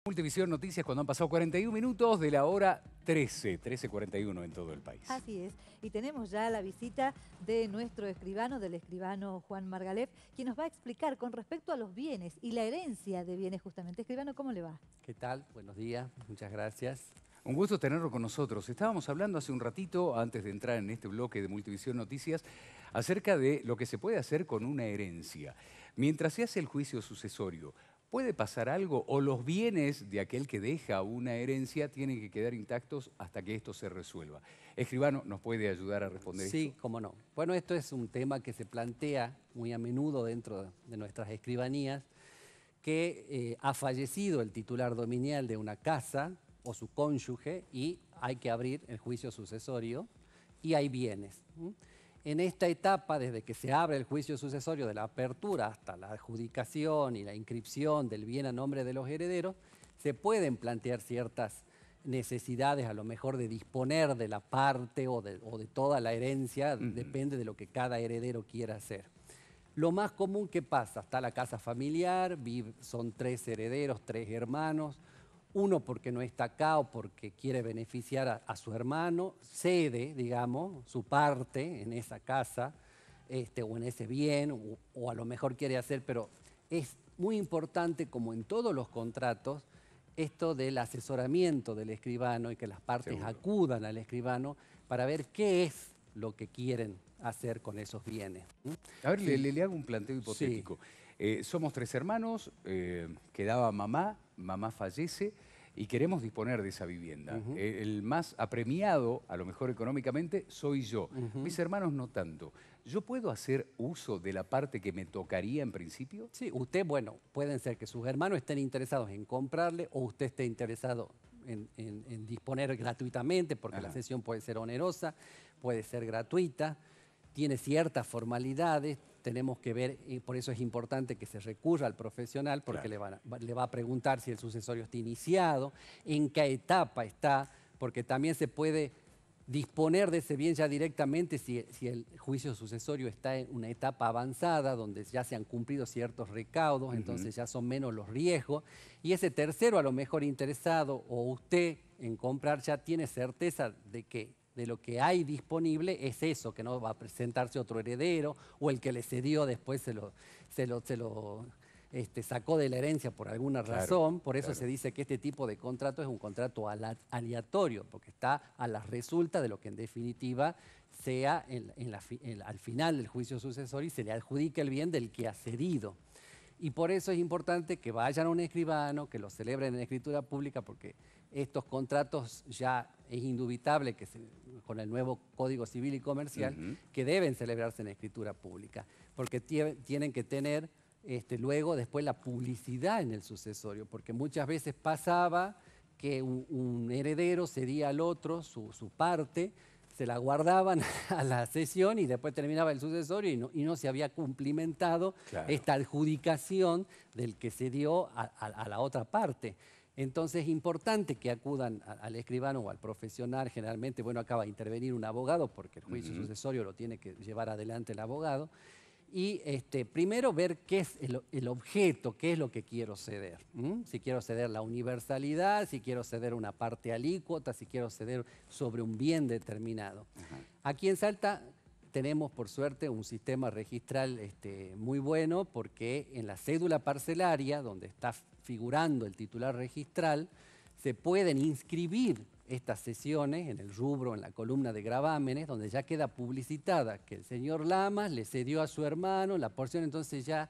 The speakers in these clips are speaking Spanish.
Multivisión Noticias cuando han pasado 41 minutos de la hora 13:41 en todo el país. Así es. Y tenemos ya la visita de nuestro escribano, del escribano Juan Margalef, quien nos va a explicar con respecto a los bienes y la herencia de bienes justamente. Escribano, ¿cómo le va? ¿Qué tal? Buenos días, muchas gracias. Un gusto tenerlo con nosotros. Estábamos hablando hace un ratito, antes de entrar en este bloque de Multivisión Noticias, acerca de lo que se puede hacer con una herencia. Mientras se hace el juicio sucesorio, ¿puede pasar algo o los bienes de aquel que deja una herencia tienen que quedar intactos hasta que esto se resuelva? Escribano, ¿nos puede ayudar a responder esto? Sí, cómo no. Bueno, esto es un tema que se plantea muy a menudo dentro de nuestras escribanías, que ha fallecido el titular dominial de una casa o su cónyuge y hay que abrir el juicio sucesorio y hay bienes. En esta etapa, desde que se abre el juicio sucesorio de la apertura hasta la adjudicación y la inscripción del bien a nombre de los herederos, se pueden plantear ciertas necesidades, a lo mejor de disponer de la parte o de toda la herencia, depende de lo que cada heredero quiera hacer. Lo más común que pasa, está la casa familiar, son 3 herederos, 3 hermanos, uno porque no está acá o porque quiere beneficiar a su hermano, cede, digamos, su parte en esa casa o en ese bien, o a lo mejor quiere hacer, pero es muy importante, como en todos los contratos, esto del asesoramiento del escribano y que las partes acudan al escribano para ver qué es lo que quieren hacer con esos bienes. A ver, le hago un planteo hipotético. Sí. Somos 3 hermanos, quedaba mamá fallece y queremos disponer de esa vivienda. El más apremiado, a lo mejor económicamente, soy yo. Mis hermanos no tanto. ¿Yo puedo hacer uso de la parte que me tocaría en principio? Sí, usted, bueno, pueden ser que sus hermanos estén interesados en comprarle o usted esté interesado en disponer gratuitamente, porque la cesión puede ser onerosa, puede ser gratuita, tiene ciertas formalidades, tenemos que ver, y por eso es importante que se recurra al profesional, porque le va a preguntar si el sucesorio está iniciado, en qué etapa está, porque también se puede disponer de ese bien ya directamente si el juicio sucesorio está en una etapa avanzada, donde ya se han cumplido ciertos recaudos, entonces ya son menos los riesgos, y ese tercero a lo mejor interesado o usted en comprar ya tiene certeza de que de lo que hay disponible es eso, que no va a presentarse otro heredero o el que le cedió después se lo sacó de la herencia por alguna razón. Por eso se dice que este tipo de contrato es un contrato aleatorio, porque está a la resulta de lo que en definitiva sea al final del juicio sucesorio y se le adjudique el bien del que ha cedido. Y por eso es importante que vayan a un escribano, que lo celebren en escritura pública, porque estos contratos ya es indubitable que con el nuevo Código Civil y Comercial que deben celebrarse en escritura pública, porque tienen que tener luego después la publicidad en el sucesorio, porque muchas veces pasaba que un heredero cedía al otro su parte, se la guardaban a la sesión y después terminaba el sucesorio y no se había cumplimentado esta adjudicación del que se dio a la otra parte. Entonces es importante que acudan al escribano o al profesional. Generalmente, bueno, acaba de intervenir un abogado porque el juicio sucesorio lo tiene que llevar adelante el abogado. Y primero ver qué es el objeto, qué es lo que quiero ceder. Si quiero ceder la universalidad, si quiero ceder una parte alícuota, si quiero ceder sobre un bien determinado. Aquí en Salta tenemos, por suerte, un sistema registral muy bueno, porque en la cédula parcelaria, donde está figurando el titular registral, se pueden inscribir estas sesiones en el rubro, en la columna de gravámenes, donde ya queda publicitada que el señor Lamas le cedió a su hermano la porción. Entonces ya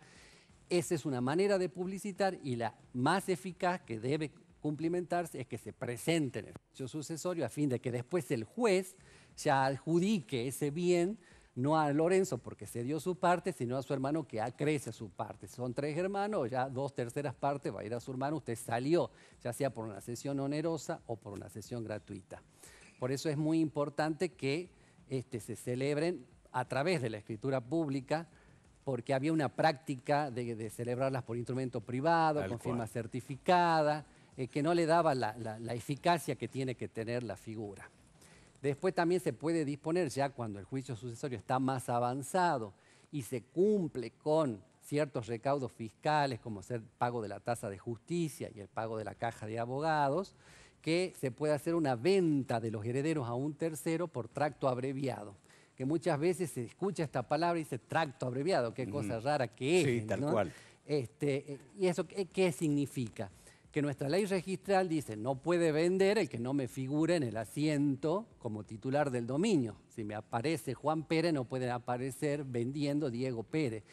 esa es una manera de publicitar, y la más eficaz que debe cumplimentarse es que se presente en el juicio sucesorio a fin de que después el juez ya adjudique ese bien, no a Lorenzo porque cedió su parte, sino a su hermano que acrece su parte. Son 3 hermanos, ya 2/3 partes va a ir a su hermano, usted salió, ya sea por una cesión onerosa o por una cesión gratuita. Por eso es muy importante que se celebren a través de la escritura pública, porque había una práctica de celebrarlas por instrumento privado, con firma certificada, que no le daba la eficacia que tiene que tener la figura. Después también se puede disponer, ya cuando el juicio sucesorio está más avanzado y se cumple con ciertos recaudos fiscales, como ser pago de la tasa de justicia y el pago de la caja de abogados, que se puede hacer una venta de los herederos a un tercero por tracto abreviado. Que muchas veces se escucha esta palabra y dice tracto abreviado, qué cosa rara que es. Sí, tal cual. ¿Y eso qué significa? Que nuestra ley registral dice no puede vender el que no me figure en el asiento como titular del dominio. Si me aparece Juan Pérez, no puede aparecer vendiendo Diego Pérez.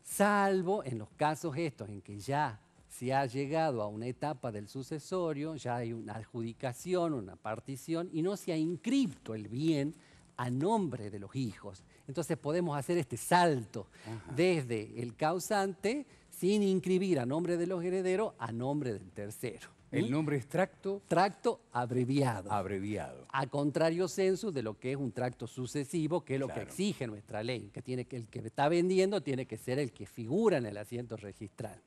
Salvo en los casos estos en que ya se ha llegado a una etapa del sucesorio, ya hay una adjudicación, una partición, y no se ha inscripto el bien a nombre de los hijos. Entonces podemos hacer este salto desde el causante sin inscribir a nombre de los herederos a nombre del tercero. El nombre es tracto. Tracto abreviado. Abreviado. A contrario sensu de lo que es un tracto sucesivo, que es lo Claro. que exige nuestra ley, que el que está vendiendo tiene que ser el que figura en el asiento registral.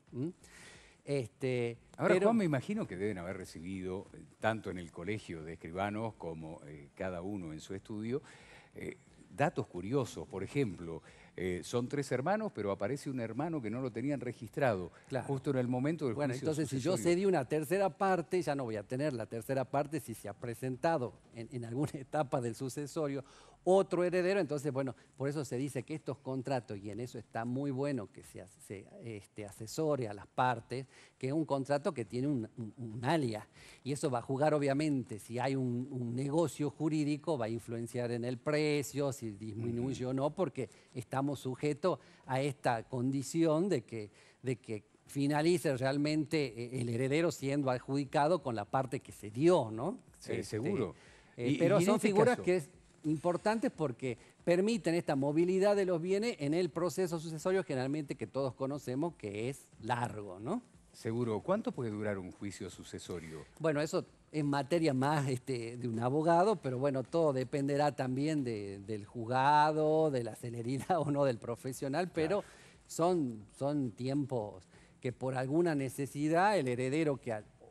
Ahora, Pero, Juan, me imagino que deben haber recibido, tanto en el colegio de escribanos como cada uno en su estudio, datos curiosos. Por ejemplo, son 3 hermanos, pero aparece un hermano que no lo tenían registrado, Claro. justo en el momento del bueno, juicio entonces si yo sucesorio. cedí una tercera parte, ya no voy a tener la tercera parte si se ha presentado en alguna etapa del sucesorio otro heredero. Entonces, bueno, por eso se dice que estos contratos, y en eso está muy bueno que se asesore a las partes, que es un contrato que tiene un alias. Y eso va a jugar, obviamente, si hay un negocio jurídico, va a influenciar en el precio, si disminuye o no, porque estamos sujetos a esta condición de que finalice realmente el heredero siendo adjudicado con la parte que se dio, ¿no? Sí, seguro. Pero y en son este figuras caso, que es importantes porque permiten esta movilidad de los bienes en el proceso sucesorio generalmente que todos conocemos que es largo, ¿no? seguro. ¿Cuánto puede durar un juicio sucesorio? Bueno, eso es materia más de un abogado, pero bueno, todo dependerá también del juzgado, de la celeridad o no del profesional, pero son tiempos que por alguna necesidad el heredero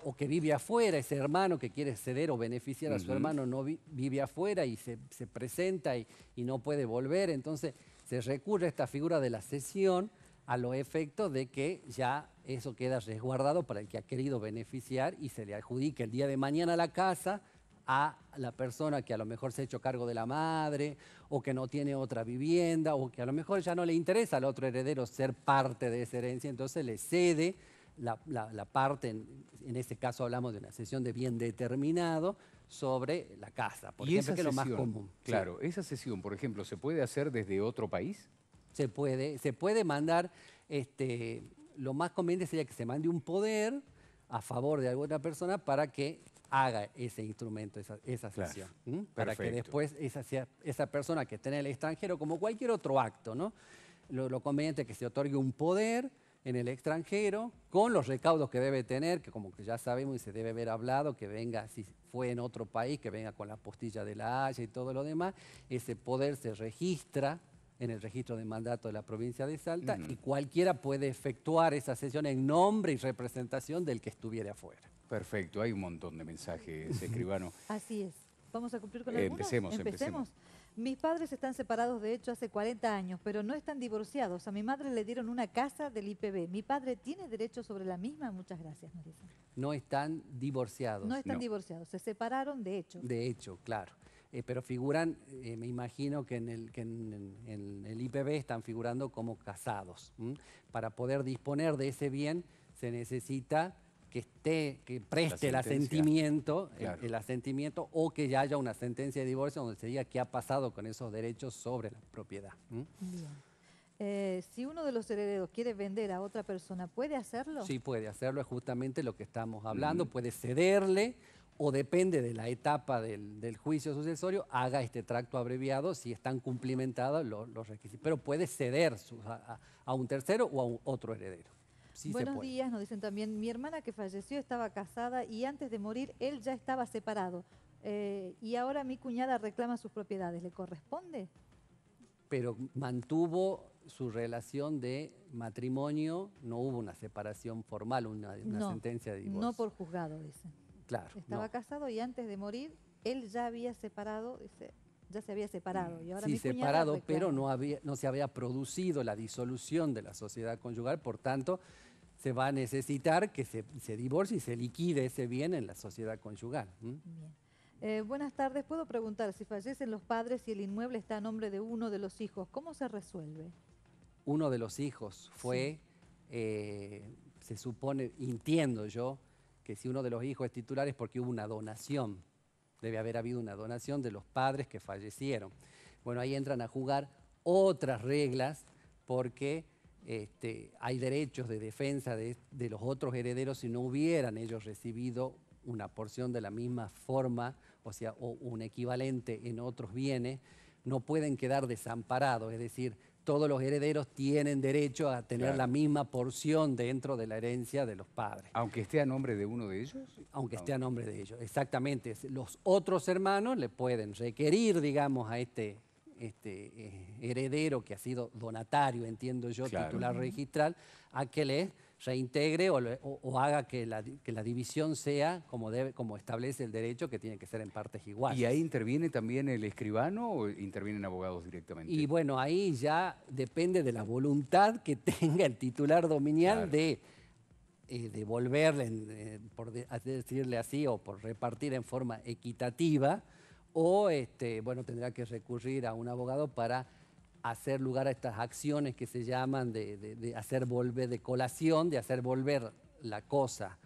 o que vive afuera, ese hermano que quiere ceder o beneficiar a su hermano no vive afuera y se presenta y no puede volver, entonces se recurre a esta figura de la cesión a los efectos de que ya eso queda resguardado para el que ha querido beneficiar y se le adjudique el día de mañana la casa a la persona que a lo mejor se ha hecho cargo de la madre o que no tiene otra vivienda o que a lo mejor ya no le interesa al otro heredero ser parte de esa herencia, entonces le cede la parte, en este caso hablamos de una cesión de bien determinado sobre la casa, por ejemplo, que es lo más común. Claro, esa cesión, por ejemplo, ¿se puede hacer desde otro país? Se puede mandar, lo más conveniente sería que se mande un poder a favor de alguna persona para que haga ese instrumento, esa sesión. Para que después esa persona que esté en el extranjero, como cualquier otro acto, ¿no? Lo conveniente es que se otorgue un poder en el extranjero, con los recaudos que debe tener, que como que ya sabemos y se debe haber hablado, que venga, si fue en otro país, que venga con la postilla de la Haya y todo lo demás, ese poder se registra en el registro de mandato de la provincia de Salta y cualquiera puede efectuar esa sesión en nombre y representación del que estuviera afuera. Perfecto, hay un montón de mensajes, escribano. Así es. ¿Vamos a cumplir con algunos? Empecemos. Mis padres están separados, de hecho, hace 40 años, pero no están divorciados. A mi madre le dieron una casa del IPB. ¿Mi padre tiene derecho sobre la misma? Muchas gracias, nos dicen. No están divorciados. No están divorciados, se separaron de hecho. De hecho, claro. Pero figuran, me imagino que en el IPB están figurando como casados. Para poder disponer de ese bien se necesita que preste el asentimiento, claro. el asentimiento o que ya haya una sentencia de divorcio donde se diga qué ha pasado con esos derechos sobre la propiedad. Bien. Si uno de los herederos quiere vender a otra persona, ¿puede hacerlo? Sí, puede hacerlo, es justamente lo que estamos hablando, puede cederle o depende de la etapa del juicio sucesorio, haga este tracto abreviado si están cumplimentados los requisitos. Pero puede ceder a un tercero o a otro heredero. Sí. Buenos días, nos dicen también, mi hermana que falleció estaba casada y antes de morir él ya estaba separado. Y ahora mi cuñada reclama sus propiedades, ¿le corresponde? Pero mantuvo su relación de matrimonio, no hubo una separación formal, una sentencia de divorcio. No por juzgado, dicen. Claro. Estaba casado y antes de morir él ya había separado, dice, ya se había separado. Y ahora Sí, mi cuñada separado, reclama. pero no se había producido la disolución de la sociedad conyugal, por tanto, se va a necesitar que se divorcie y se liquide ese bien en la sociedad conyugal. Bien. Buenas tardes. ¿Puedo preguntar si fallecen los padres y el inmueble está a nombre de uno de los hijos? ¿Cómo se resuelve? Uno de los hijos fue, se supone, entiendo yo, que si uno de los hijos es titular es porque hubo una donación. Debe haber habido una donación de los padres que fallecieron. Bueno, ahí entran a jugar otras reglas porque hay derechos de defensa de los otros herederos si no hubieran ellos recibido una porción de la misma forma, o sea, o un equivalente en otros bienes, no pueden quedar desamparados, es decir, todos los herederos tienen derecho a tener la misma porción dentro de la herencia de los padres. ¿Aunque esté a nombre de uno de ellos? Aunque esté a nombre de ellos, exactamente. Los otros hermanos le pueden requerir, digamos, a este heredero que ha sido donatario, entiendo yo, titular registral, a que le reintegre o haga que la división sea como establece el derecho, que tiene que ser en partes iguales. ¿Y ahí interviene también el escribano o intervienen abogados directamente? Y bueno, ahí ya depende de la voluntad que tenga el titular dominial de devolverle, por decirle así, o por repartir en forma equitativa, o bueno, tendrá que recurrir a un abogado para hacer lugar a estas acciones que se llaman de hacer volver, de colación, de hacer volver la cosa.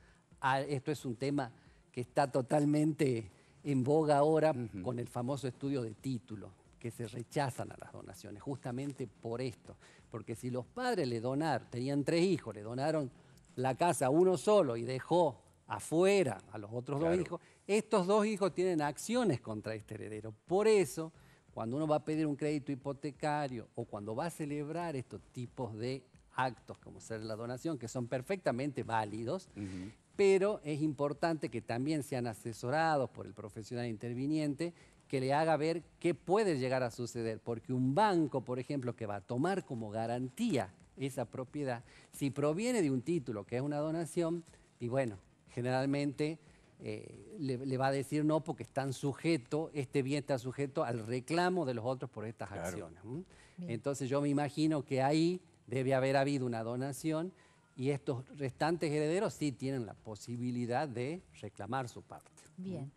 Esto es un tema que está totalmente en boga ahora con el famoso estudio de título, que se rechazan a las donaciones, justamente por esto. Porque si los padres le donaron, tenían 3 hijos, le donaron la casa a uno solo y dejó afuera a los otros 2 hijos, estos 2 hijos tienen acciones contra este heredero. Por eso, cuando uno va a pedir un crédito hipotecario o cuando va a celebrar estos tipos de actos, como ser la donación, que son perfectamente válidos, pero es importante que también sean asesorados por el profesional interviniente, que le haga ver qué puede llegar a suceder, porque un banco, por ejemplo, que va a tomar como garantía esa propiedad, si proviene de un título que es una donación, y bueno, generalmente le va a decir no porque este bien está sujeto al reclamo de los otros por estas acciones. Entonces yo me imagino que ahí debe haber habido una donación y estos restantes herederos sí tienen la posibilidad de reclamar su parte. Bien.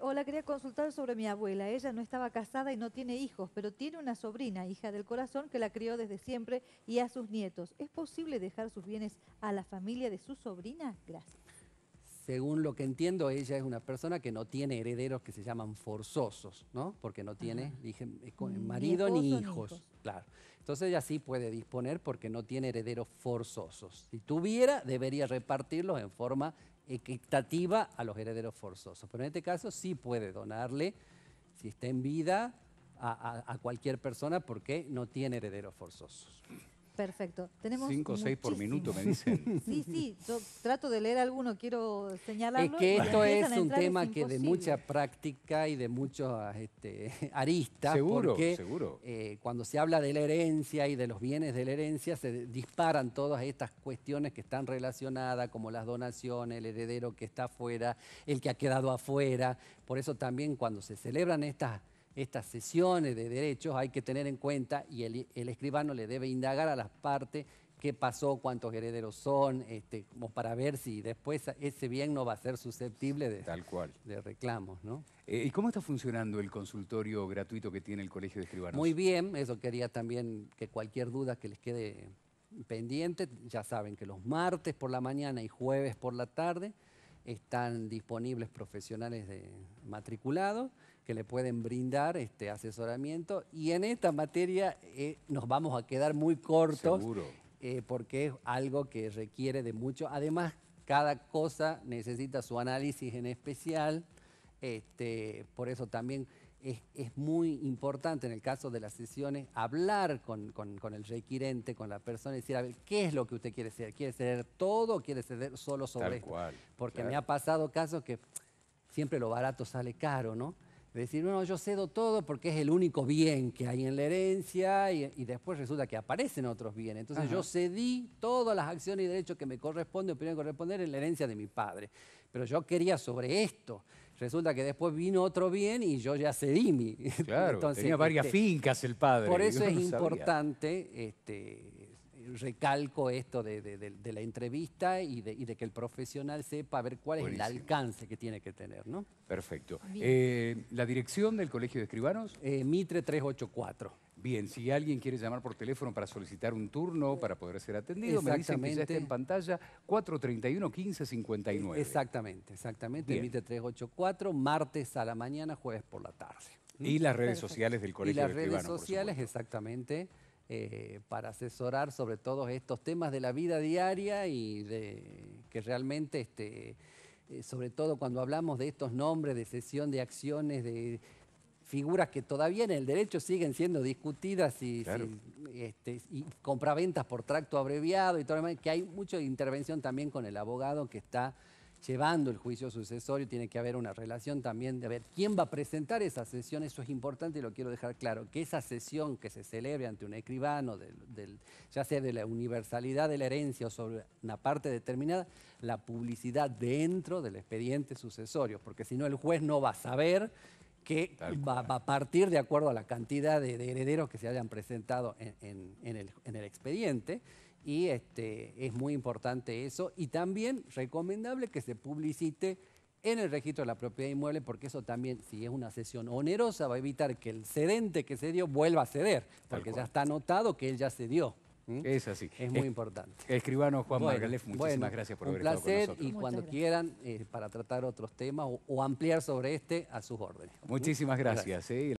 Hola, quería consultar sobre mi abuela. Ella no estaba casada y no tiene hijos, pero tiene una sobrina, hija del corazón, que la crió desde siempre y a sus nietos. ¿Es posible dejar sus bienes a la familia de su sobrina? Gracias. Según lo que entiendo, ella es una persona que no tiene herederos que se llaman forzosos, ¿no? Porque no tiene marido ni hijos. Claro. Entonces ella sí puede disponer porque no tiene herederos forzosos. Si tuviera, debería repartirlos en forma equitativa a los herederos forzosos. Pero en este caso sí puede donarle, si está en vida, a cualquier persona porque no tiene herederos forzosos. Perfecto. Tenemos 5 o 6 por minuto, me dicen. Sí, yo trato de leer alguno, quiero señalarlo. Es que esto es un tema que de mucha práctica y de muchos aristas. Seguro, porque, seguro. Cuando se habla de la herencia y de los bienes de la herencia, se disparan todas estas cuestiones que están relacionadas, como las donaciones, el heredero que está afuera, el que ha quedado afuera. Por eso también cuando se celebran estas sesiones de derechos hay que tener en cuenta, y el escribano le debe indagar a las partes qué pasó, cuántos herederos son, como para ver si después ese bien no va a ser susceptible de reclamos, ¿no? ¿Y cómo está funcionando el consultorio gratuito que tiene el Colegio de Escribanos? Muy bien, eso quería también que cualquier duda que les quede pendiente, ya saben que los martes por la mañana y jueves por la tarde están disponibles profesionales matriculados que le pueden brindar asesoramiento, y en esta materia nos vamos a quedar muy cortos. Seguro. Porque es algo que requiere de mucho. Además, cada cosa necesita su análisis en especial, por eso también es muy importante en el caso de las sesiones hablar con el requirente, con la persona, y decir, a ver, ¿qué es lo que usted quiere ceder? ¿Quiere ceder todo o quiere ceder solo sobre esto? Porque me ha pasado casos que siempre lo barato sale caro, ¿no? Es decir, no, yo cedo todo porque es el único bien que hay en la herencia, y después resulta que aparecen otros bienes. Entonces yo cedí todas las acciones y derechos que me corresponden, opinión corresponder en la herencia de mi padre. Pero yo quería sobre esto. Resulta que después vino otro bien y yo ya cedí mi. Claro, Entonces, tenía varias fincas el padre. Por eso yo es no sabía. importante, recalco esto de la entrevista y de que el profesional sepa ver cuál es el Buenísimo. alcance que tiene que tener, ¿no? Perfecto. Bien. ¿La dirección del Colegio de Escribanos? Mitre 384. Bien, si alguien quiere llamar por teléfono para solicitar un turno, para poder ser atendido, me dicen que ya está en pantalla, 431-1559. Exactamente. Bien. Mitre 384, martes a la mañana, jueves por la tarde. Y las redes sociales del Y Colegio las de redes Escribanos, sociales, por supuesto. exactamente, para asesorar sobre todos estos temas de la vida diaria y de que realmente, sobre todo cuando hablamos de estos nombres, de cesión de acciones, de figuras que todavía en el derecho siguen siendo discutidas y, Claro. y compraventas por tracto abreviado y todo lo demás, que hay mucha intervención también con el abogado que está llevando el juicio sucesorio. Tiene que haber una relación también de ver quién va a presentar esa sesión. Eso es importante y lo quiero dejar claro, que esa sesión que se celebre ante un escribano, ya sea de la universalidad de la herencia o sobre una parte determinada, la publicidad dentro del expediente sucesorio, porque si no el juez no va a saber que va a partir de acuerdo a la cantidad de herederos que se hayan presentado en el expediente. Y es muy importante eso, y también recomendable que se publicite en el registro de la propiedad inmueble, porque eso también, si es una cesión onerosa, va a evitar que el cedente que cedió vuelva a ceder, porque ya está anotado que él ya cedió. Es así. Es muy importante. Escribano Juan Bueno, Margalef, muchísimas gracias por haber un estado con placer, nosotros. y cuando Muchas quieran, para tratar otros temas o ampliar sobre a sus órdenes. Muchísimas gracias.